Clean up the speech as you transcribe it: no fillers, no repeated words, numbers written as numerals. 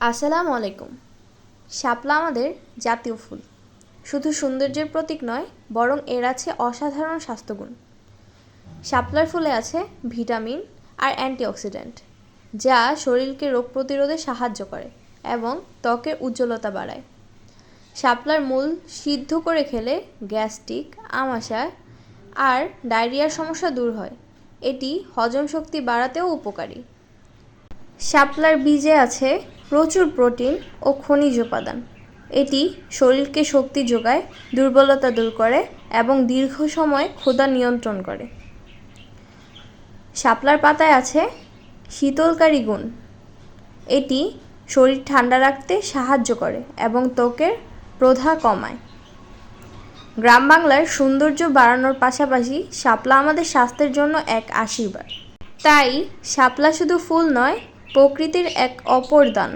আসসালামু আলাইকুম। শাপলা আমাদের জাতীয় ফুল। শুধু সৌন্দর্যের প্রতীক নয়, বরং এর আছে অসাধারণ স্বাস্থ্যগুণ। শাপলার ফুলে আছে ভিটামিন আর অ্যান্টিঅক্সিডেন্ট, যা শরীরকে রোগ প্রতিরোধে সাহায্য করে এবং ত্বকের উজ্জ্বলতা বাড়ায়। শাপলার মূল সিদ্ধ করে খেলে গ্যাস্ট্রিক, আমাশয় আর ডায়রিয়ার সমস্যা দূর হয়। এটি হজম শক্তি বাড়াতেও উপকারী। শাপলার বীজে আছে প্রচুর প্রোটিন ও খনিজ উপাদান। এটি শরীরকে শক্তি যোগায়, দুর্বলতা দূর করে এবং দীর্ঘ সময় ক্ষুধা নিয়ন্ত্রণ করে। শাপলার পাতায় আছে শীতলকারী গুণ। এটি শরীর ঠান্ডা রাখতে সাহায্য করে এবং ত্বকের প্রদাহ কমায়। গ্রাম বাংলার সৌন্দর্য বাড়ানোর পাশাপাশি শাপলা আমাদের স্বাস্থ্যের জন্য এক আশীর্বাদ। তাই শাপলা শুধু ফুল নয়, প্রকৃতির এক অপর দান।